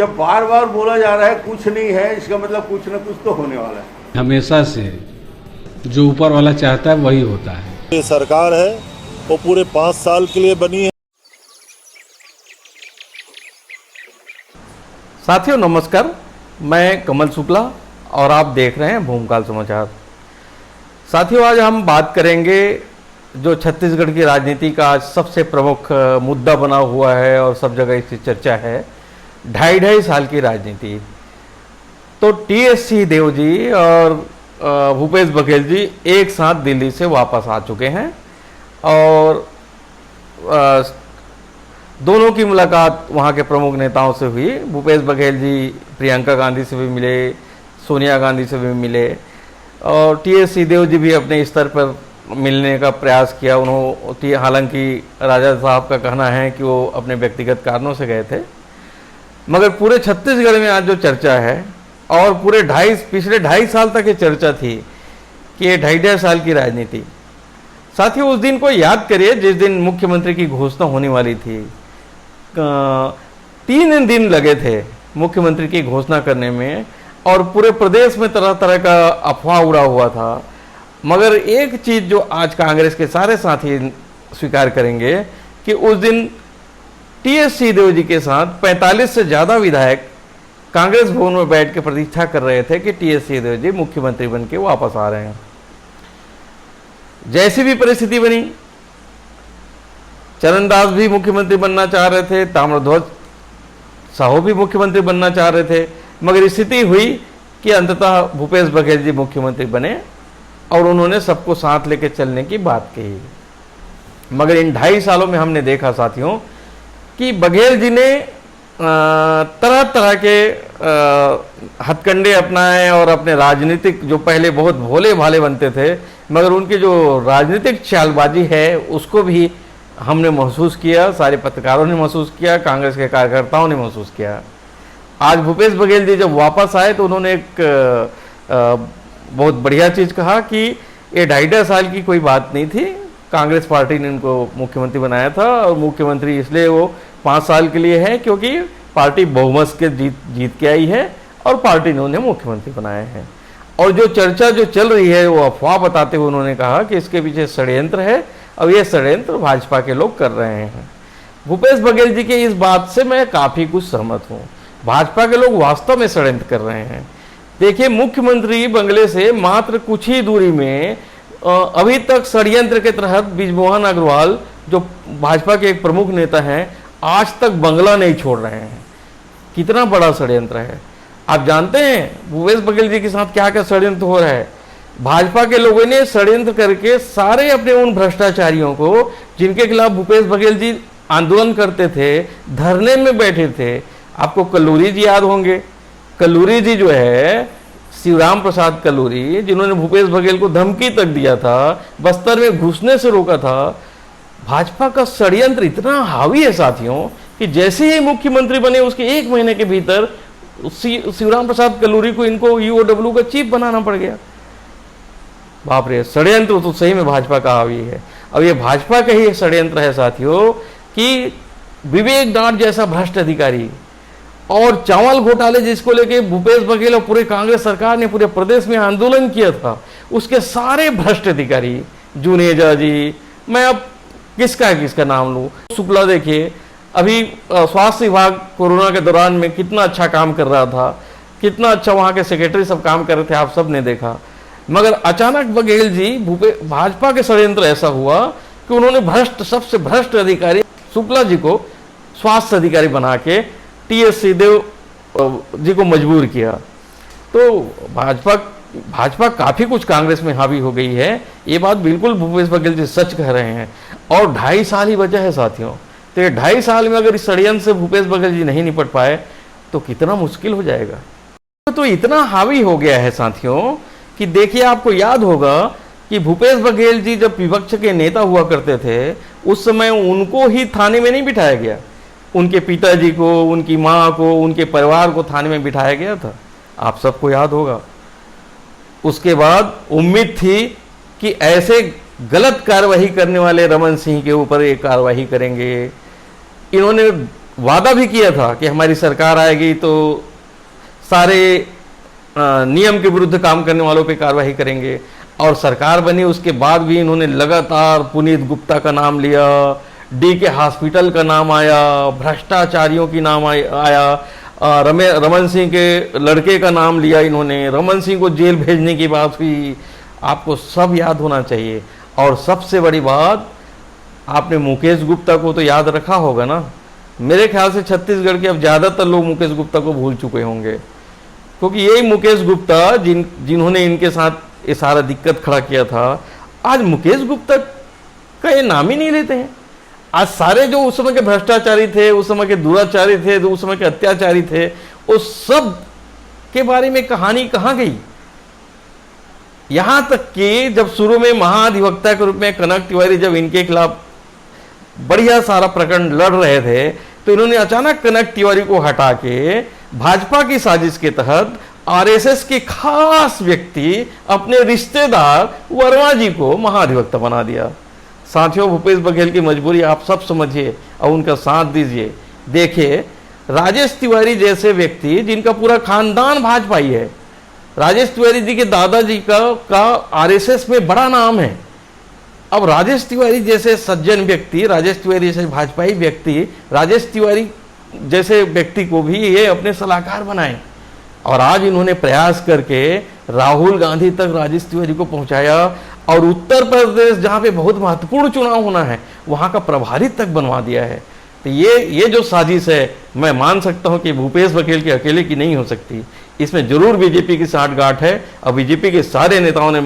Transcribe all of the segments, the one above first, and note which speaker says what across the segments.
Speaker 1: जब बार बार बोला जा रहा है कुछ नहीं है, इसका मतलब कुछ न कुछ तो होने वाला है।
Speaker 2: हमेशा से जो ऊपर वाला चाहता है वही होता है।
Speaker 3: ये सरकार है वो पूरे 5 साल के लिए बनी है।
Speaker 4: साथियों नमस्कार, मैं कमल शुक्ला और आप देख रहे हैं भूमकाल समाचार। साथियों आज हम बात करेंगे जो छत्तीसगढ़ की राजनीति का आज सबसे प्रमुख मुद्दा बना हुआ है और सब जगह इसकी चर्चा है, 2.5 साल की राजनीति। तो टीएस सिंहदेव जी और भूपेश बघेल जी एक साथ दिल्ली से वापस आ चुके हैं और दोनों की मुलाकात वहाँ के प्रमुख नेताओं से हुई। भूपेश बघेल जी प्रियंका गांधी से भी मिले, सोनिया गांधी से भी मिले और टीएस सिंहदेव जी भी अपने स्तर पर मिलने का प्रयास किया। उन्होंने हालांकि राजा साहब का कहना है कि वो अपने व्यक्तिगत कारणों से गए थे, मगर पूरे छत्तीसगढ़ में आज जो चर्चा है और पूरे पिछले 2.5 साल तक ये चर्चा थी कि ये 2.5 साल की राजनीति। साथियों उस दिन को याद करिए जिस दिन मुख्यमंत्री की घोषणा होने वाली थी। 3 दिन लगे थे मुख्यमंत्री की घोषणा करने में और पूरे प्रदेश में तरह तरह का अफवाह उड़ा हुआ था। मगर एक चीज़ जो आज कांग्रेस के सारे साथी स्वीकार करेंगे कि उस दिन टीएस सिंहदेव जी के साथ 45 से ज़्यादा विधायक कांग्रेस भवन में बैठ के प्रतीक्षा कर रहे थे कि टीएस सिंहदेव जी मुख्यमंत्री बन के वापस आ रहे हैं। जैसी भी परिस्थिति बनी, चरणदास भी मुख्यमंत्री बनना चाह रहे थे, ताम्रध्वज साहू भी मुख्यमंत्री बनना चाह रहे थे, मगर स्थिति हुई कि अंततः भूपेश बघेल जी मुख्यमंत्री बने और उन्होंने सबको साथ लेकर चलने की बात कही। मगर इन 2.5 सालों में हमने देखा साथियों कि बघेल जी ने तरह तरह के हथकंडे अपनाए और अपने राजनीतिक जो पहले बहुत भोले भाले बनते थे, मगर उनकी जो राजनीतिक चालबाजी है उसको भी हमने महसूस किया, सारे पत्रकारों ने महसूस किया, कांग्रेस के कार्यकर्ताओं ने महसूस किया। आज भूपेश बघेल जी जब वापस आए तो उन्होंने एक बहुत बढ़िया चीज़ कहा कि ये 2.5 साल की कोई बात नहीं थी, कांग्रेस पार्टी ने उनको मुख्यमंत्री बनाया था और मुख्यमंत्री इसलिए वो 5 साल के लिए है क्योंकि पार्टी बहुमत के जीत के आई है और पार्टी ने उन्हें मुख्यमंत्री बनाया है। और जो चर्चा जो चल रही है वो अफवाह बताते हुए उन्होंने कहा कि इसके पीछे षड्यंत्र है और ये षड्यंत्र भाजपा के लोग कर रहे हैं। भूपेश बघेल जी की इस बात से मैं काफ़ी कुछ सहमत हूँ। भाजपा के लोग वास्तव में षड्यंत्र कर रहे हैं। देखिए, मुख्यमंत्री बंगले से मात्र कुछ ही दूरी में अभी तक षड्यंत्र के तहत बृजमोहन अग्रवाल जो भाजपा के एक प्रमुख नेता हैं आज तक बंगला नहीं छोड़ रहे हैं। कितना बड़ा षड्यंत्र है। आप जानते हैं भूपेश बघेल जी के साथ क्या क्या षड्यंत्र हो रहा है। भाजपा के लोगों ने षड्यंत्र करके सारे अपने उन भ्रष्टाचारियों को जिनके खिलाफ भूपेश बघेल जी आंदोलन करते थे, धरने में बैठे थे। आपको कल्लूरी जी याद होंगे। कल्लूरी जी जो है शिवराम प्रसाद कल्लूरी, जिन्होंने भूपेश बघेल को धमकी तक दिया था, बस्तर में घुसने से रोका था। भाजपा का षड्यंत्र इतना हावी है साथियों कि जैसे ही मुख्यमंत्री बने उसके 1 महीने के भीतर शिवराम प्रसाद कल्लूरी को इनको ईओडब्ल्यू का चीफ बनाना पड़ गया। बाप रे, षड्यंत्र तो सही में भाजपा का हावी है। अब ये भाजपा का ही षड्यंत्र है साथियों कि विवेक डांट जैसा भ्रष्ट अधिकारी और चावल घोटाले जिसको लेके भूपेश बघेल और पूरे कांग्रेस सरकार ने पूरे प्रदेश में आंदोलन किया था, उसके सारे भ्रष्ट अधिकारी, जुनेजा जी, मैं अब किसका नाम लूँ, शुक्ला देखिए, अभी स्वास्थ्य विभाग कोरोना के दौरान में कितना अच्छा काम कर रहा था, कितना अच्छा वहाँ के सेक्रेटरी सब काम कर रहे थे, आप सब ने देखा। मगर अचानक बघेल जी भाजपा के षड्यंत्र ऐसा हुआ कि उन्होंने सबसे भ्रष्ट अधिकारी शुक्ला जी को स्वास्थ्य अधिकारी बना के टीएस सिंहदेव जी को मजबूर किया। तो भाजपा काफ़ी कुछ कांग्रेस में हावी हो गई है। ये बात बिल्कुल भूपेश बघेल जी सच कह रहे हैं और 2.5 साल ही वजह है साथियों। तो ये 2.5 साल में अगर इस षड्यंत्र से भूपेश बघेल जी नहीं निपट पाए तो कितना मुश्किल हो जाएगा। तो इतना हावी हो गया है साथियों कि देखिए, आपको याद होगा कि भूपेश बघेल जी जब विपक्ष के नेता हुआ करते थे उस समय उनको ही थाने में नहीं बिठाया गया, उनके पिताजी को, उनकी माँ को, उनके परिवार को थाने में बिठाया गया था। आप सबको याद होगा। उसके बाद उम्मीद थी कि ऐसे गलत कार्रवाई करने वाले रमन सिंह के ऊपर एक कार्रवाई करेंगे। इन्होंने वादा भी किया था कि हमारी सरकार आएगी तो सारे नियम के विरुद्ध काम करने वालों पे कार्रवाई करेंगे, और सरकार बनी उसके बाद भी इन्होंने लगातार पुनीत गुप्ता का नाम लिया, DK हॉस्पिटल का नाम आया, भ्रष्टाचारियों की नाम आया, रमन सिंह के लड़के का नाम लिया इन्होंने, रमन सिंह को जेल भेजने की बात हुई। आपको सब याद होना चाहिए। और सबसे बड़ी बात, आपने मुकेश गुप्ता को तो याद रखा होगा ना। मेरे ख्याल से छत्तीसगढ़ के अब ज़्यादातर लोग मुकेश गुप्ता को भूल चुके होंगे, क्योंकि यही मुकेश गुप्ता जिन्होंने इनके साथ ये सारा दिक्कत खड़ा किया था, आज मुकेश गुप्ता का ये नाम ही नहीं लेते हैं। आज सारे जो उस समय के भ्रष्टाचारी थे, उस समय के दुराचारी थे, जो उस समय के अत्याचारी थे, उस सब के बारे में कहानी कहाँ गई। यहां तक कि जब शुरू में महाधिवक्ता के रूप में कनक तिवारी जब इनके खिलाफ बढ़िया सारा प्रकरण लड़ रहे थे, तो इन्होंने अचानक कनक तिवारी को हटा के भाजपा की साजिश के तहत RSS के खास व्यक्ति अपने रिश्तेदार वर्मा जी को महाधिवक्ता बना दिया। साथियों, भूपेश बघेल की मजबूरी आप सब समझिए और उनका साथ दीजिए। देखिए, राजेश तिवारी जैसे व्यक्ति जिनका पूरा खानदान भाजपाई है, राजेश तिवारी जी के दादाजी का RSS में बड़ा नाम है। अब राजेश तिवारी जैसे सज्जन व्यक्ति, राजेश तिवारी जैसे भाजपाई व्यक्ति, राजेश तिवारी जैसे व्यक्ति को भी ये अपने सलाहकार बनाए, और आज इन्होंने प्रयास करके राहुल गांधी तक राजेश तिवारी को पहुंचाया, और उत्तर प्रदेश जहां पे बहुत महत्वपूर्ण चुनाव होना है वहां का प्रभारी तक बनवा दिया है। तो ये जो साजिश है, मैं मान सकता हूं कि भूपेश बघेल के अकेले की नहीं हो सकती। इसमें जरूर बीजेपी की साठगांठ है, और बीजेपी के सारे नेताओं ने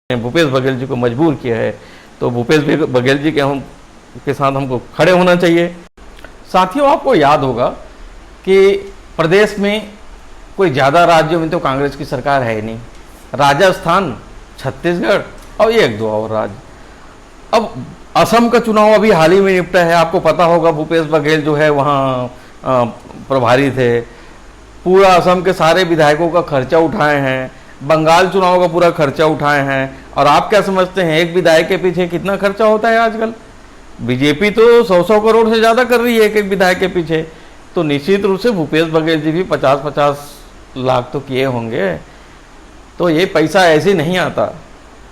Speaker 4: भूपेश बघेल जी को मजबूर किया है। तो भूपेश बघेल जी के साथ हमको खड़े होना चाहिए। साथियों, आपको याद होगा कि प्रदेश में कोई ज़्यादा राज्यों में तो कांग्रेस की सरकार है ही नहीं। राजस्थान, छत्तीसगढ़ और एक दो और राज्य। अब असम का चुनाव अभी हाल ही में निपटा है, आपको पता होगा। भूपेश बघेल जो है वहाँ प्रभारी थे, पूरा असम के सारे विधायकों का खर्चा उठाए हैं, बंगाल चुनाव का पूरा खर्चा उठाए हैं। और आप क्या समझते हैं एक विधायक के पीछे कितना खर्चा होता है आजकल? बीजेपी तो 100-100 करोड़ से ज़्यादा कर रही है एक एक विधायक के पीछे। तो निश्चित रूप से भूपेश बघेल जी भी 50-50 लाख तो किए होंगे। तो ये पैसा ऐसे नहीं आता।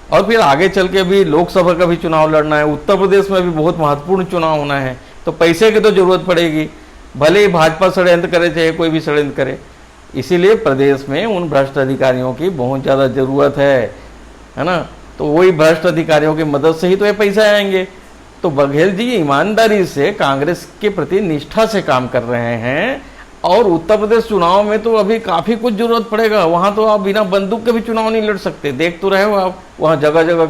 Speaker 4: और फिर आगे चल के भी लोकसभा का भी चुनाव लड़ना है, उत्तर प्रदेश में भी बहुत महत्वपूर्ण चुनाव होना है, तो पैसे की तो जरूरत पड़ेगी, भले ही भाजपा षड्यंत्र करे चाहे कोई भी षड्यंत्र करे। इसीलिए प्रदेश में उन भ्रष्ट अधिकारियों की बहुत ज़्यादा ज़रूरत है ना। तो वही भ्रष्ट अधिकारियों की मदद से ही तो ये पैसा आएंगे। तो बघेल जी ईमानदारी से कांग्रेस के प्रति निष्ठा से काम कर रहे हैं, और उत्तर प्रदेश चुनाव में तो अभी काफ़ी कुछ जरूरत पड़ेगा। वहाँ तो आप बिना बंदूक के भी चुनाव नहीं लड़ सकते। देख तो रहे हो आप, वहाँ जगह जगह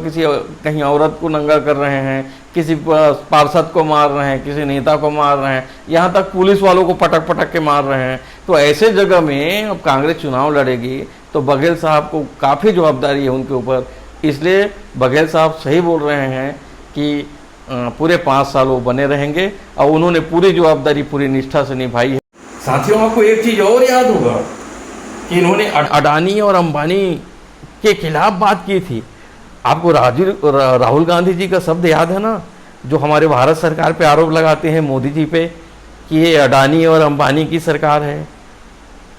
Speaker 4: कहीं औरत को नंगा कर रहे हैं, किसी पार्षद को मार रहे हैं, किसी नेता को मार रहे हैं, यहाँ तक पुलिस वालों को पटक पटक के मार रहे हैं। तो ऐसे जगह में अब कांग्रेस चुनाव लड़ेगी तो बघेल साहब को काफ़ी जवाबदारी है उनके ऊपर। इसलिए बघेल साहब सही बोल रहे हैं कि पूरे 5 साल वो बने रहेंगे, और उन्होंने पूरी जवाबदारी पूरी निष्ठा से निभाई है। साथियों, आपको एक चीज़ और याद होगा कि इन्होंने अडानी और अंबानी के खिलाफ बात की थी। आपको राहुल गांधी जी का शब्द याद है ना, जो हमारे भारत सरकार पे आरोप लगाते हैं मोदी जी पे कि ये अडानी और अंबानी की सरकार है।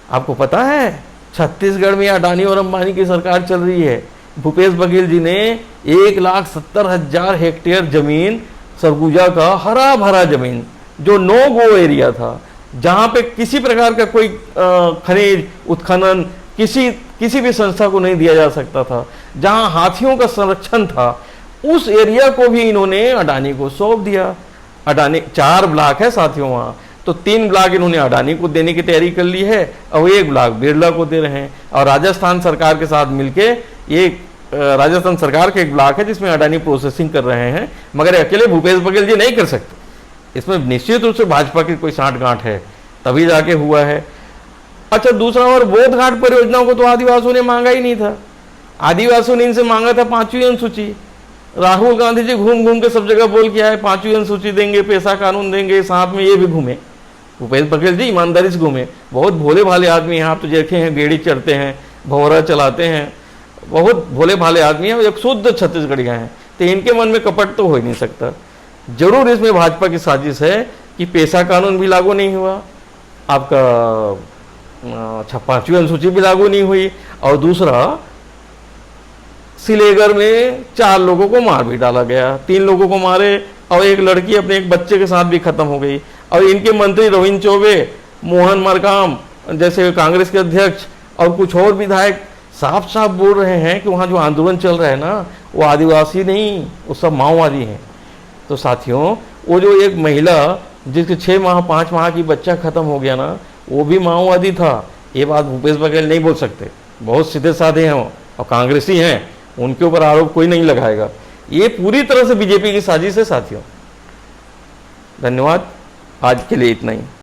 Speaker 4: आपको पता है छत्तीसगढ़ में अडानी और अंबानी की सरकार चल रही है। भूपेश बघेल जी ने 1,70,000 हेक्टेयर जमीन, सरगुजा का हरा भरा जमीन, जो नो गो एरिया था, जहाँ पे किसी प्रकार का कोई खनिज उत्खनन किसी भी संस्था को नहीं दिया जा सकता था, जहाँ हाथियों का संरक्षण था, उस एरिया को भी इन्होंने अडानी को सौंप दिया। अडानी 4 ब्लॉक है साथियों वहाँ, तो 3 ब्लॉक इन्होंने अडानी को देने की तैयारी कर ली है, और 1 ब्लॉक बिरला को दे रहे हैं। और राजस्थान सरकार के साथ मिलके ये राजस्थान सरकार का एक ब्लॉक है जिसमें अडानी प्रोसेसिंग कर रहे हैं, मगर अकेले भूपेश बघेल जी नहीं कर सकते। इसमें निश्चित रूप से भाजपा की कोई साठगांठ है, तभी जाके हुआ है। अच्छा, दूसरा, और बोध घाट परियोजना को तो आदिवासियों ने मांगा ही नहीं था। आदिवासियों ने इनसे मांगा था 5वीं अनुसूची। राहुल गांधी जी घूम घूम के सब जगह बोल के आए 5वीं अनुसूची देंगे, पैसा कानून देंगे, साथ में ये भी घूमे। भूपेश बघेल जी ईमानदारी से घूमे। बहुत भोले भाले आदमी हैं, आप तो देखे हैं, गेड़ी चढ़ते हैं, भौरा चलाते हैं, बहुत भोले भाले आदमी हैं, एक शुद्ध छत्तीसगढ़िया हैं। तो इनके मन में कपट तो हो ही नहीं सकता। जरूर इसमें भाजपा की साजिश है कि पेशा कानून भी लागू नहीं हुआ, आपका 5वीं अनुसूची भी लागू नहीं हुई, और दूसरा सिलेगर में 4 लोगों को मार भी डाला गया, 3 लोगों को मारे और एक लड़की अपने एक बच्चे के साथ भी खत्म हो गई। और इनके मंत्री रविंद्र चौबे, मोहन मरकाम जैसे कांग्रेस के अध्यक्ष और कुछ और विधायक साफ साफ बोल रहे हैं कि वहाँ जो आंदोलन चल रहा है ना, वो आदिवासी नहीं, वो सब माओवादी हैं। तो साथियों, वो जो एक महिला जिसके 6 माह 5 माह की बच्चा खत्म हो गया ना, वो भी माओवादी था। ये बात भूपेश बघेल नहीं बोल सकते, बहुत सीधे साधे हैं और कांग्रेसी हैं, उनके ऊपर आरोप कोई नहीं लगाएगा। ये पूरी तरह से बीजेपी की साजिश है साथियों। धन्यवाद, आज के लिए इतना ही।